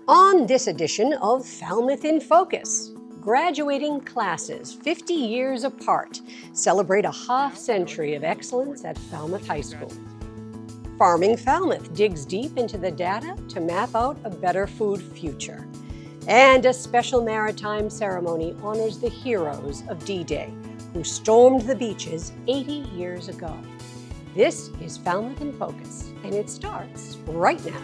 On this edition of Falmouth in Focus, graduating classes 50 years apart celebrate a half-century of excellence at Falmouth High School. Farming Falmouth digs deep into the data to map out a better food future. And a special maritime ceremony honors the heroes of D-Day, who stormed the beaches 80 years ago. This is Falmouth in Focus, and it starts right now.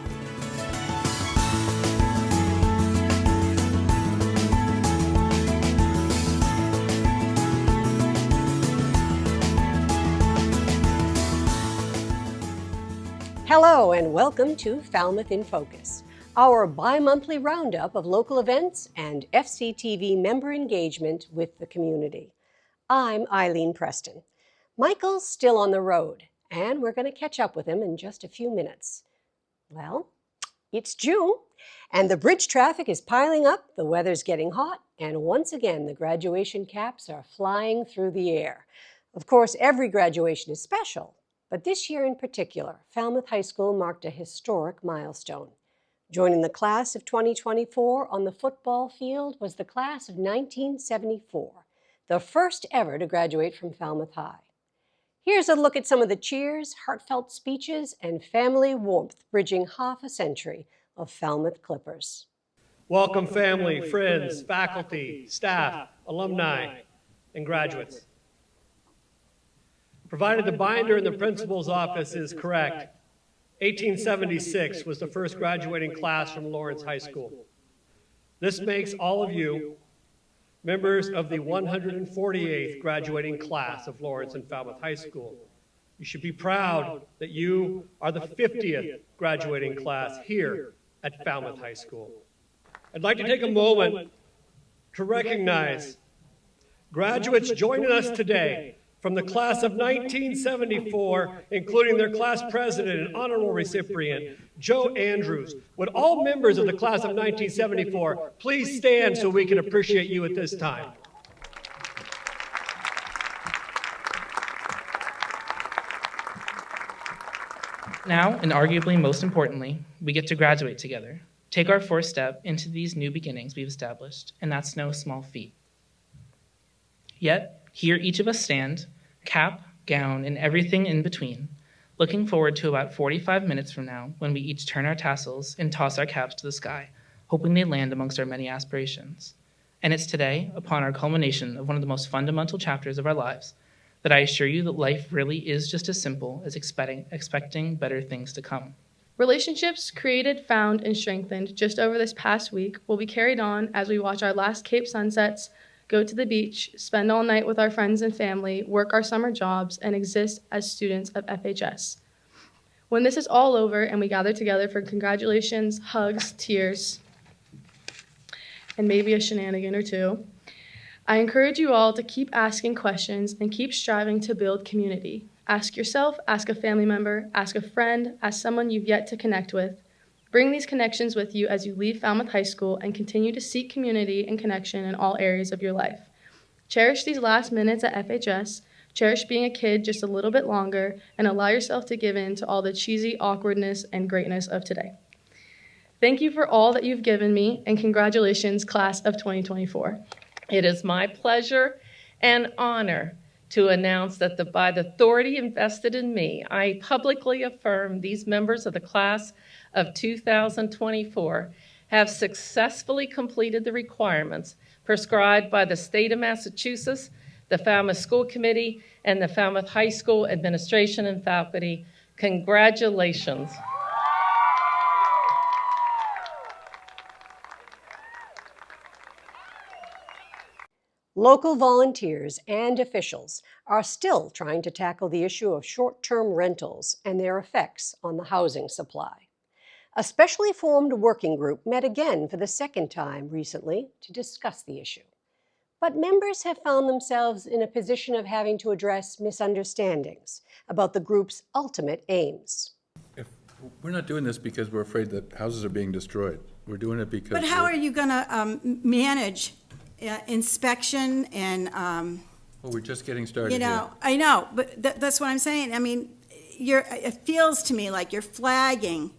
Hello and welcome to Falmouth in Focus, our bi-monthly roundup of local events and FCTV member engagement with the community. I'm Eileen Preston. Michael's still on the road, and we're going to catch up with him in just a few minutes. Well, it's June, and the bridge traffic is piling up, the weather's getting hot, and once again the graduation caps are flying through the air. Of course, every graduation is special. But this year in particular, Falmouth High School marked a historic milestone. Joining the class of 2024 on the football field was the class of 1974, the first ever to graduate from Falmouth High. Here's a look at some of the cheers, heartfelt speeches, and family warmth bridging half a century of Falmouth Clippers. Welcome family, friends, faculty, staff, alumni, and graduates. Provided the binder in the principal's office is correct, 1876 was the first graduating class from Lawrence High School. This makes all of you members of the 148th graduating class of Lawrence and Falmouth High School. You should be proud that you are the 50th graduating class here at Falmouth High School. I'd like to take a moment to recognize graduates joining us today from the class of 1974, including their class president and honorable recipient, Joe Andrews. Would all members of the class of 1974 please stand so we can appreciate you at this time? Now, and arguably most importantly, we get to graduate together, take our first step into these new beginnings we've established, and that's no small feat. Yet, here each of us stand, cap, gown, and everything in between, looking forward to about 45 minutes from now when we each turn our tassels and toss our caps to the sky, hoping they land amongst our many aspirations. And it's today, upon our culmination of one of the most fundamental chapters of our lives, that I assure you that life really is just as simple as expecting better things to come. Relationships created, found, and strengthened just over this past week will be carried on as we watch our last Cape sunsets, go to the beach, spend all night with our friends and family, work our summer jobs, and exist as students of FHS. When this is all over and we gather together for congratulations, hugs, tears, and maybe a shenanigan or two, I encourage you all to keep asking questions and keep striving to build community. Ask yourself, ask a family member, ask a friend, ask someone you've yet to connect with. Bring these connections with you as you leave Falmouth High School and continue to seek community and connection in all areas of your life. Cherish these last minutes at FHS, cherish being a kid just a little bit longer, and allow yourself to give in to all the cheesy awkwardness and greatness of today. Thank you for all that you've given me, and congratulations, class of 2024. It is my pleasure and honor to announce that by the authority invested in me, I publicly affirm these members of the class of 2024 have successfully completed the requirements prescribed by the state of Massachusetts, the Falmouth School Committee, and the Falmouth High School administration and faculty. Congratulations. Local volunteers and officials are still trying to tackle the issue of short-term rentals and their effects on the housing supply. A specially formed working group met again for the second time recently to discuss the issue. But members have found themselves in a position of having to address misunderstandings about the group's ultimate aims. We're not doing this because we're afraid that houses are being destroyed. We're doing it because... But how are you going to manage inspection and... Well, we're just getting started. You know, I know, but that's what I'm saying. I mean, it feels to me like you're flagging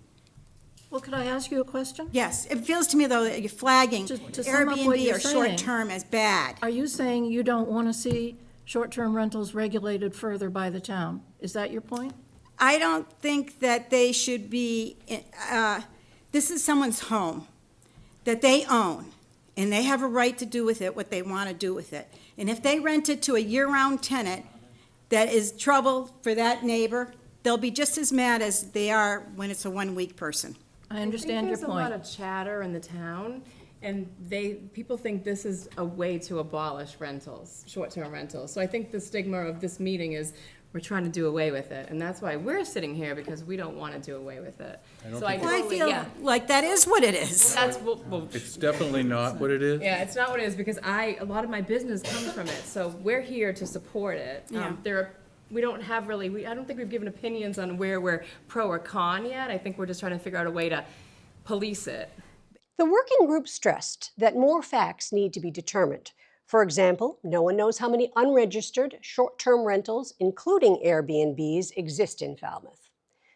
Well, could I ask you a question? Yes, it feels to me though that you're flagging To sum up what Airbnb you're or saying, short-term as bad. Are you saying you don't want to see short-term rentals regulated further by the town? Is that your point? I don't think that they should be, this is someone's home that they own, and they have a right to do with it what they want to do with it. And if they rent it to a year-round tenant that is trouble for that neighbor, they'll be just as mad as they are when it's a one-week person. I understand your There's a point. lot of chatter in the town, and people think this is a way to abolish rentals, short-term rentals. So I think the stigma of this meeting is we're trying to do away with it, and that's why we're sitting here, because we don't want to do away with it. So I Well, I totally, feel yeah. like that is what it is. That's, well, It's definitely not what it is. yeah, it's not what it is, because a lot of my business comes from it, so we're here to support it. Yeah. We don't have really, I don't think we've given opinions on where we're pro or con yet. I think we're just trying to figure out a way to police it. The working group stressed that more facts need to be determined. For example, no one knows how many unregistered short-term rentals, including Airbnbs, exist in Falmouth.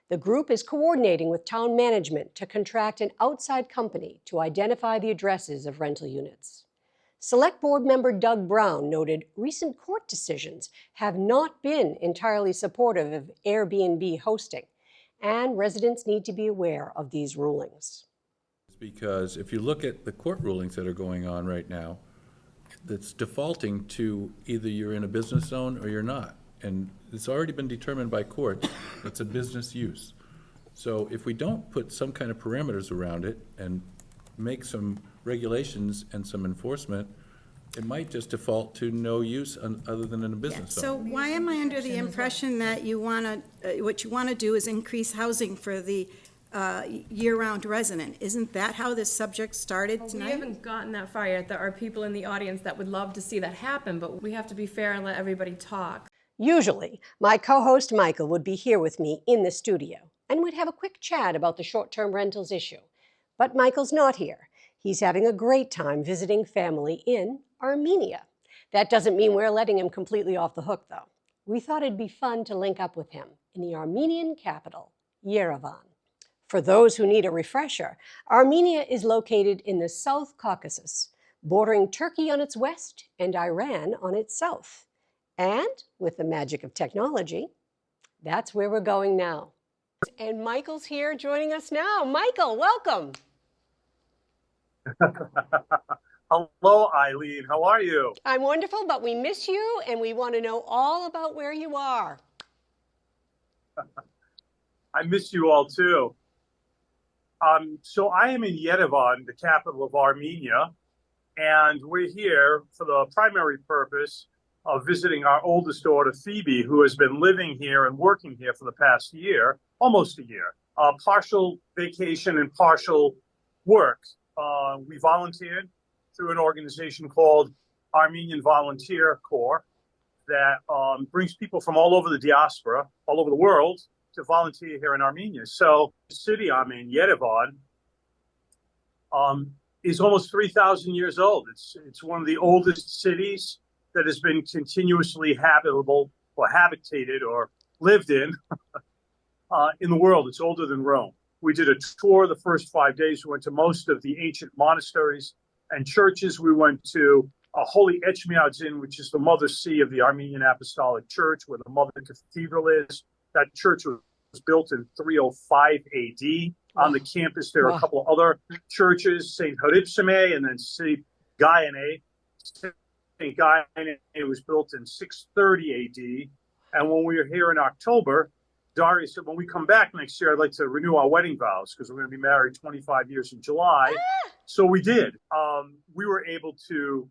The group is coordinating with town management to contract an outside company to identify the addresses of rental units. Select Board member Doug Brown noted recent court decisions have not been entirely supportive of Airbnb hosting, and residents need to be aware of these rulings. Because if you look at the court rulings that are going on right now, that's defaulting to either you're in a business zone or you're not. And it's already been determined by courts, it's a business use. So if we don't put some kind of parameters around it and make some regulations and some enforcement, it might just default to no use other than in a Yeah, business so zone. why am I under the impression that you want to, what you want to do is increase housing for the year-round resident? Isn't that how this subject started We tonight? haven't gotten that far yet. There are people in the audience that would love to see that happen, but we have to be fair and let everybody talk. Usually, my co-host Michael would be here with me in the studio, and we'd have a quick chat about the short-term rentals issue. But Michael's not here. He's having a great time visiting family in Armenia. That doesn't mean we're letting him completely off the hook, though. We thought it'd be fun to link up with him in the Armenian capital, Yerevan. For those who need a refresher, Armenia is located in the South Caucasus, bordering Turkey on its west and Iran on its south. And with the magic of technology, that's where we're going now. And Michael's here joining us now. Michael, welcome. Hello, Eileen. How are you? I'm wonderful, but we miss you and we want to know all about where you are. I miss you all too. So I am in Yerevan, the capital of Armenia, and we're here for the primary purpose of visiting our oldest daughter, Phoebe, who has been living here and working here for the past year, almost a year. Partial vacation and partial work. We volunteered through an organization called Armenian Volunteer Corps that brings people from all over the diaspora, all over the world, to volunteer here in Armenia. So the city I'm in, Yerevan, is almost 3,000 years old. It's one of the oldest cities that has been continuously habitable or habitated or lived in the world. It's older than Rome. We did a tour the first 5 days. We went to most of the ancient monasteries and churches. We went to Holy Etchmiadzin, which is the mother see of the Armenian Apostolic Church, where the mother cathedral is. That church was built in 305 AD. On the campus, there are a couple of other churches, St. Haripsime and then St. Gaiane. St. Gaiane was built in 630 AD. And when we were here in October, Darius said, when we come back next year, I'd like to renew our wedding vows because we're going to be married 25 years in July. So we did. We were able to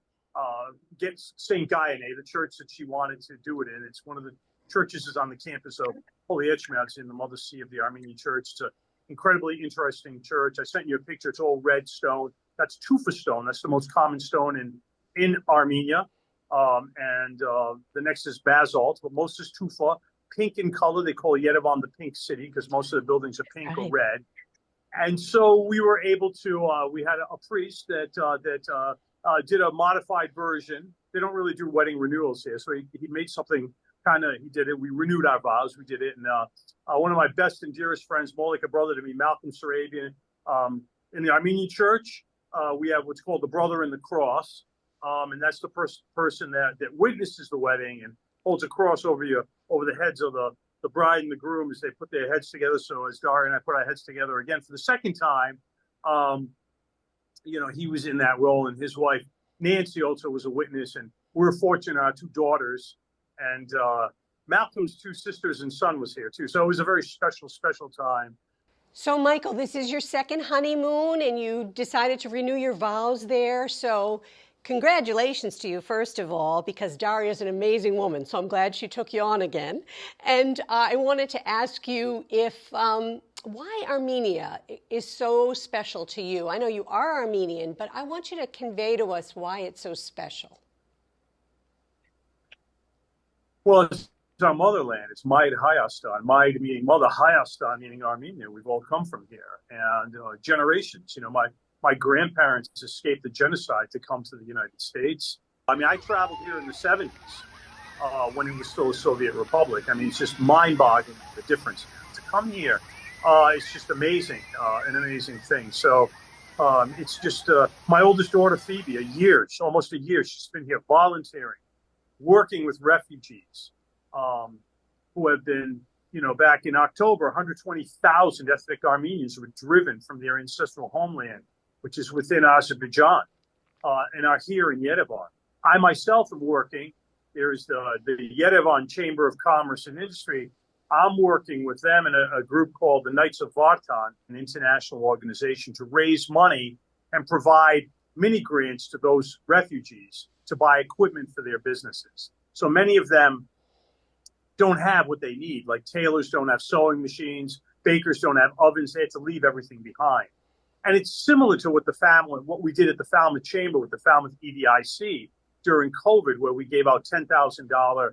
get St. Gaiane, the church that she wanted to do it in. It's one of the churches is on the campus of Holy Etchmiadzin, the mother see of the Armenian church. It's an incredibly interesting church. I sent you a picture. It's all red stone. That's tufa stone. That's the most common stone in Armenia. And the next is basalt, but most is tufa. Pink in color. They call Yerevan the pink city because most of the buildings are pink or red. And so we were able to, we had a priest that did a modified version. They don't really do wedding renewals here. So he made something he did it. We renewed our vows. We did it. And one of my best and dearest friends, Molika, brother to me, Malcolm Sarabian, In the Armenian church, we have what's called the Brother in the Cross, and that's the person that witnesses the wedding and holds a cross over the heads of the bride and the groom as they put their heads together. So as Daria and I put our heads together again for the second time, he was in that role, and his wife Nancy also was a witness, and we were fortunate our two daughters and Malcolm's two sisters and son was here too. So it was a very special time. So, Michael, this is your second honeymoon, and you decided to renew your vows there. So, congratulations to you, first of all, because Daria's an amazing woman, so I'm glad she took you on again. And I wanted to ask you why Armenia is so special to you. I know you are Armenian, but I want you to convey to us why it's so special. Well, it's our motherland. It's Maid Hayastan. Maid meaning mother, Hayastan meaning Armenia. We've all come from here, and generations. My grandparents escaped the genocide to come to the United States. I mean, I traveled here in the 70s when it was still a Soviet republic. I mean, it's just mind-boggling the difference. To come here, it's just amazing, an amazing thing. So it's just my oldest daughter, Phoebe, almost a year, she's been here volunteering, working with refugees who have been, back in October, 120,000 ethnic Armenians were driven from their ancestral homeland, which is within Azerbaijan, and are here in Yerevan. I myself am working. There's the Yerevan Chamber of Commerce and Industry. I'm working with them in a group called the Knights of Vartan, an international organization, to raise money and provide mini grants to those refugees to buy equipment for their businesses. So many of them don't have what they need, like tailors don't have sewing machines, bakers don't have ovens. They have to leave everything behind. And it's similar to what we did at the Falmouth Chamber with the Falmouth EDIC during COVID, where we gave out $10,000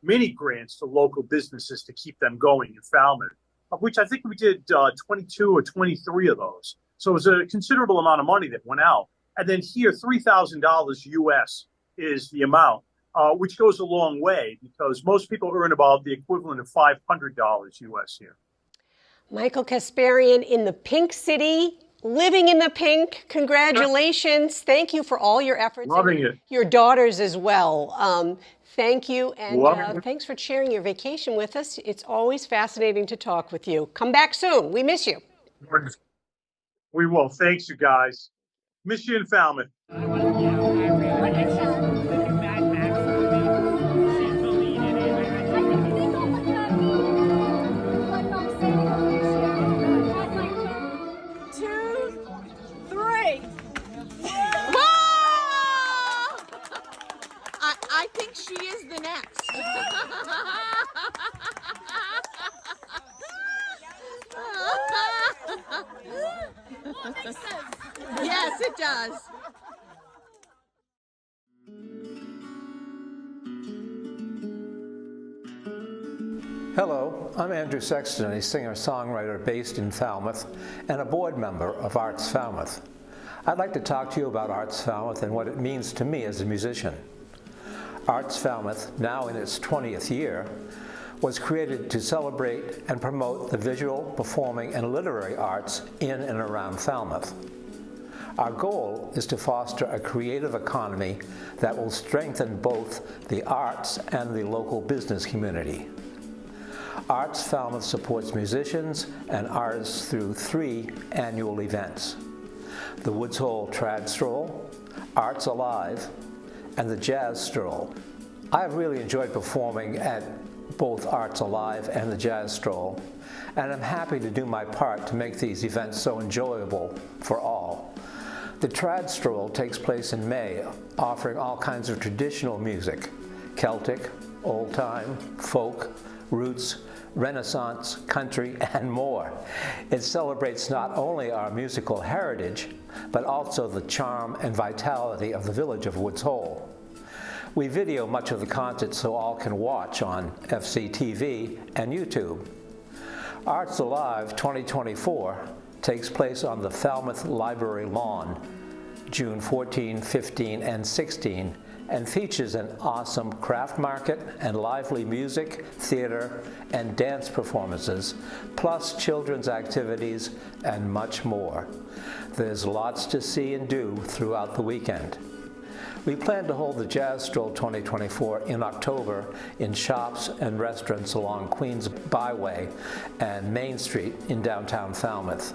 mini grants to local businesses to keep them going in Falmouth, of which I think we did 22 or 23 of those. So it was a considerable amount of money that went out. And then here, $3,000 US is the amount, which goes a long way because most people earn about the equivalent of $500 US here. Michael Kasparian in the Pink City, living in the pink. Congratulations. Thank you for all your efforts. Loving it. Your daughters as well. Thank you, and thanks for sharing your vacation with us. It's always fascinating to talk with you. Come back soon. We miss you. We will. Thanks, you guys. Miss you in Falmouth. I think she is the next. Well, it makes sense. Yes, it does. Hello, I'm Andrew Sexton, a singer-songwriter based in Falmouth and a board member of Arts Falmouth. I'd like to talk to you about Arts Falmouth and what it means to me as a musician. Arts Falmouth, now in its 20th year, was created to celebrate and promote the visual, performing, and literary arts in and around Falmouth. Our goal is to foster a creative economy that will strengthen both the arts and the local business community. Arts Falmouth supports musicians and artists through 3 annual events: the Woods Hole Trad Stroll, Arts Alive, and the Jazz Stroll. I've really enjoyed performing at both Arts Alive and the Jazz Stroll, and I'm happy to do my part to make these events so enjoyable for all. The Trad Stroll takes place in May, offering all kinds of traditional music: Celtic, old-time, folk, roots, Renaissance, country, and more. It celebrates not only our musical heritage, but also the charm and vitality of the village of Woods Hole. We video much of the concert so all can watch on FCTV and YouTube. Arts Alive 2024 takes place on the Falmouth Library lawn, June 14, 15, and 16 and features an awesome craft market and lively music, theater, and dance performances, plus children's activities and much more. There's lots to see and do throughout the weekend. We plan to hold the Jazz Stroll 2024 in October in shops and restaurants along Queens Byway and Main Street in downtown Falmouth.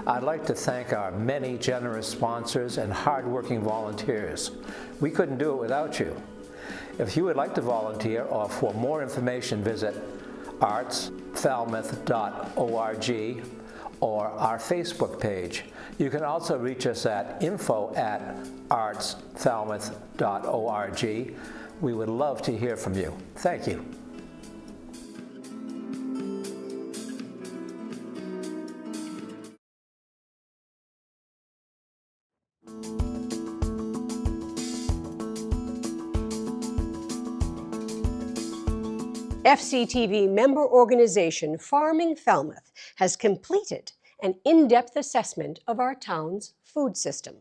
I'd like to thank our many generous sponsors and hardworking volunteers. We couldn't do it without you. If you would like to volunteer or for more information, visit artsfalmouth.org or our Facebook page. You can also reach us at info@artsfalmouth.org. We would love to hear from you. Thank you. FCTV member organization Farming Falmouth has completed an in-depth assessment of our town's food system.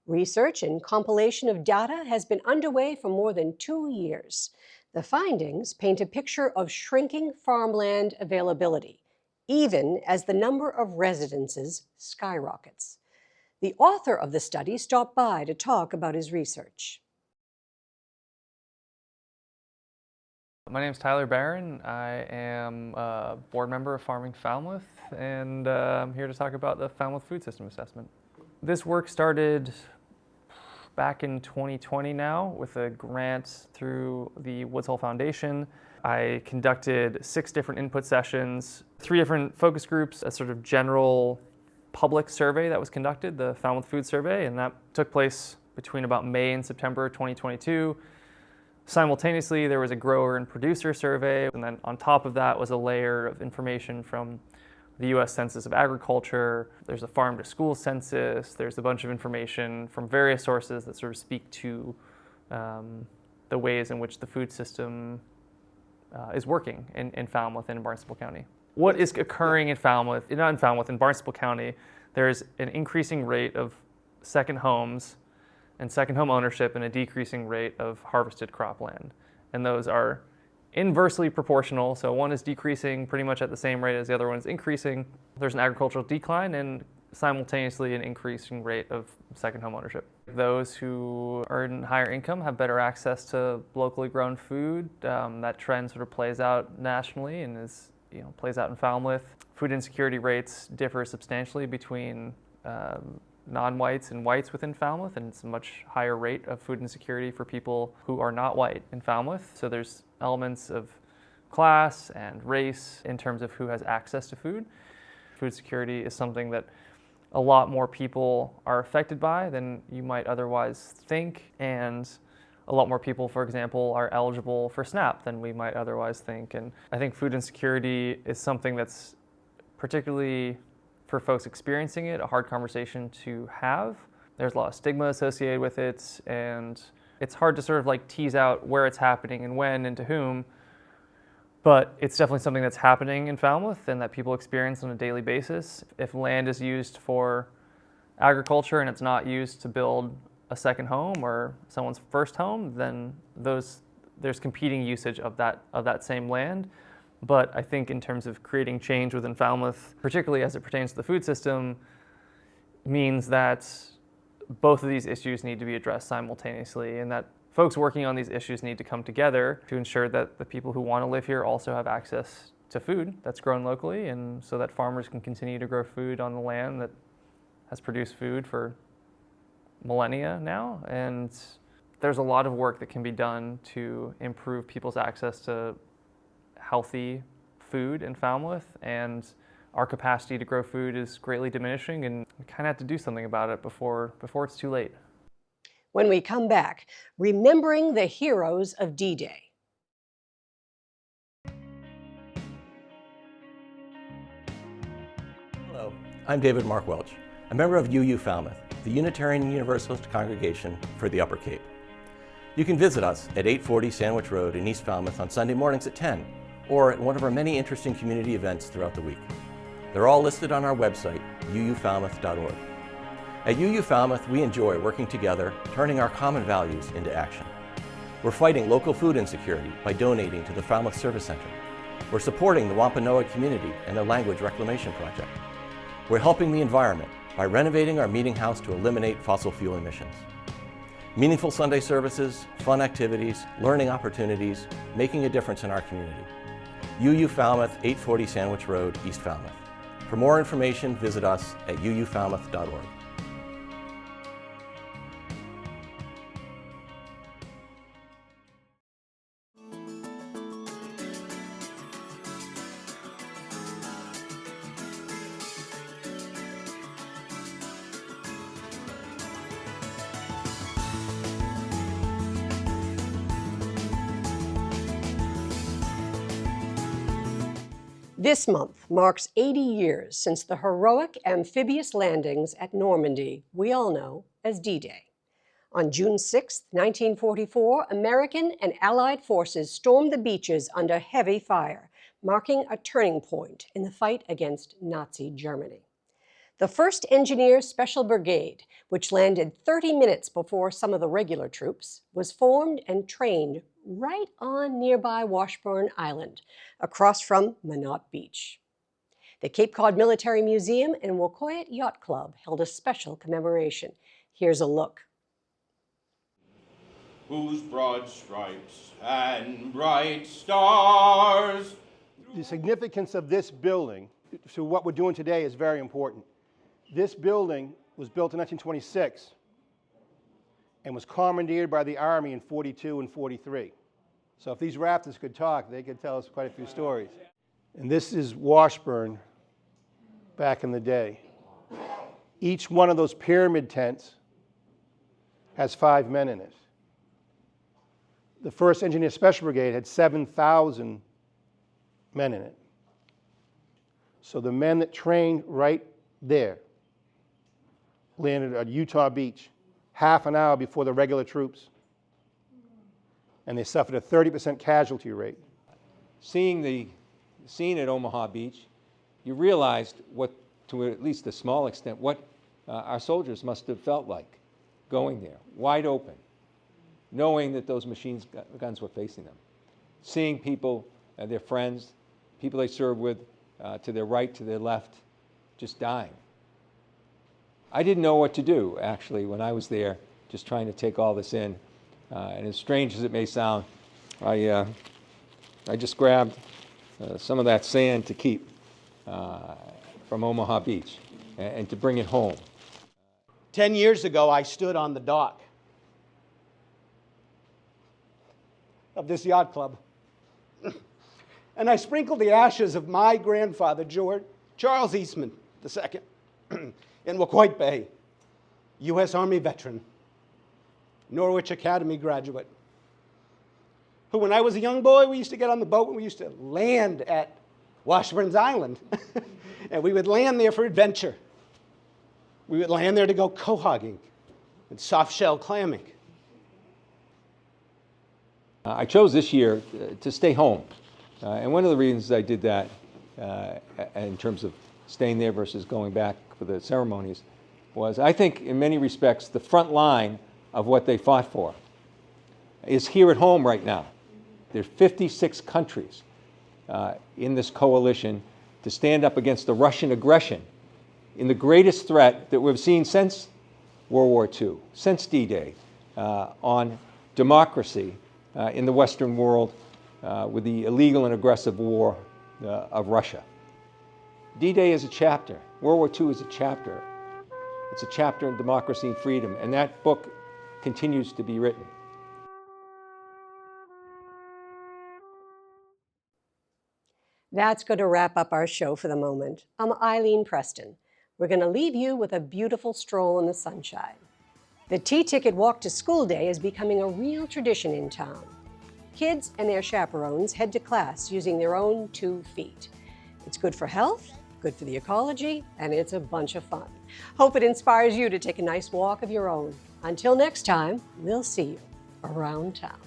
Research and compilation of data has been underway for more than 2 years. The findings paint a picture of shrinking farmland availability, even as the number of residences skyrockets. The author of the study stopped by to talk about his research. My name is Tyler Barron. I am a board member of Farming Falmouth, and I'm here to talk about the Falmouth Food System Assessment. This work started back in 2020 now with a grant through the Woods Hole Foundation. I conducted 6 different input sessions, 3 different focus groups, a sort of general public survey that was conducted, the Falmouth Food Survey, and that took place between about May and September 2022. Simultaneously, there was a grower and producer survey, and then on top of that was a layer of information from the U.S. Census of Agriculture. There's a farm to school census. There's a bunch of information from various sources that sort of speak to the ways in which the food system is working in Falmouth and in Barnstable County. What is occurring in Falmouth, not in Falmouth, in Barnstable County, there's an increasing rate of second homes and second home ownership and a decreasing rate of harvested cropland. And those are inversely proportional, so one is decreasing pretty much at the same rate as the other one is increasing. There's an agricultural decline and simultaneously an increasing rate of second home ownership. Those who earn higher income have better access to locally grown food. That trend sort of plays out nationally and is, plays out in Falmouth. Food insecurity rates differ substantially between non-whites and whites within Falmouth, and it's a much higher rate of food insecurity for people who are not white in Falmouth. So there's elements of class and race in terms of who has access to food. Food security is something that a lot more people are affected by than you might otherwise think, and a lot more people, for example, are eligible for SNAP than we might otherwise think. And I think food insecurity is something that's particularly for folks experiencing it, a hard conversation to have. There's a lot of stigma associated with it, and it's hard to sort of like tease out where it's happening and when and to whom, but it's definitely something that's happening in Falmouth and that people experience on a daily basis. If land is used for agriculture and it's not used to build a second home or someone's first home, then there's competing usage of that same land. But I think in terms of creating change within Falmouth, particularly as it pertains to the food system, means that both of these issues need to be addressed simultaneously, and that folks working on these issues need to come together to ensure that the people who want to live here also have access to food that's grown locally, and so that farmers can continue to grow food on the land that has produced food for millennia now. And there's a lot of work that can be done to improve people's access to healthy food in Falmouth, and our capacity to grow food is greatly diminishing, and we kind of have to do something about it before it's too late. When we come back, remembering the heroes of D-Day. Hello, I'm David Mark Welch, a member of UU Falmouth, the Unitarian Universalist Congregation for the Upper Cape. You can visit us at 840 Sandwich Road in East Falmouth on Sunday mornings at 10, or at one of our many interesting community events throughout the week. They're all listed on our website, uufalmouth.org. At UU Falmouth, we enjoy working together, turning our common values into action. We're fighting local food insecurity by donating to the Falmouth Service Center. We're supporting the Wampanoag community and their language reclamation project. We're helping the environment by renovating our meeting house to eliminate fossil fuel emissions. Meaningful Sunday services, fun activities, learning opportunities, making a difference in our community. UU Falmouth, 840 Sandwich Road, East Falmouth. For more information, visit us at uufalmouth.org. This month marks 80 years since the heroic amphibious landings at Normandy we all know as D-Day. On June 6, 1944, American and Allied forces stormed the beaches under heavy fire, marking a turning point in the fight against Nazi Germany. The 1st Engineer Special Brigade, which landed 30 minutes before some of the regular troops, was formed and trained right on nearby Washburn Island, across from Minot Beach. The Cape Cod Military Museum and Wokoyet Yacht Club held a special commemoration. Here's a look. Whose broad stripes and bright stars. The significance of this building to what we're doing today is very important. This building was built in 1926 and was commandeered by the Army in 42 and 43. So if these rafters could talk, they could tell us quite a few stories. And this is Washburn back in the day. Each one of those pyramid tents has 5 men in it. The 1st Engineer Special Brigade had 7,000 men in it. So the men that trained right there landed at Utah Beach half an hour before the regular troops, and they suffered a 30% casualty rate. Seeing the scene at Omaha Beach, you realized what, to at least a small extent, what our soldiers must have felt like going there, wide open, knowing that those machine guns were facing them, seeing people, their friends, people they served with, to their right, to their left, just dying. I didn't know what to do, actually, when I was there, just trying to take all this in. And as strange as it may sound, I just grabbed some of that sand to keep from Omaha Beach and to bring it home. 10 years ago, I stood on the dock of this yacht club, and I sprinkled the ashes of my grandfather, Charles Eastman II, in Wacoit Bay, U.S. Army veteran, Norwich Academy graduate, who, when I was a young boy, we used to get on the boat and we used to land at Washburn's Island. And we would land there for adventure. We would land there to go quahogging and soft-shell clamming. I chose this year to stay home. And one of the reasons I did that, in terms of staying there versus going back for the ceremonies, was I think in many respects the front line of what they fought for is here at home right now. There are 56 countries in this coalition to stand up against the Russian aggression in the greatest threat that we've seen since World War II, since D-Day, on democracy in the Western world with the illegal and aggressive war of Russia. D-Day is a chapter. World War II is a chapter. It's a chapter in democracy and freedom, and that book continues to be written. That's going to wrap up our show for the moment. I'm Eileen Preston. We're going to leave you with a beautiful stroll in the sunshine. The Teaticket Walk to School Day is becoming a real tradition in town. Kids and their chaperones head to class using their own 2 feet. It's good for health, good for the ecology, and it's a bunch of fun. Hope it inspires you to take a nice walk of your own. Until next time, we'll see you around town.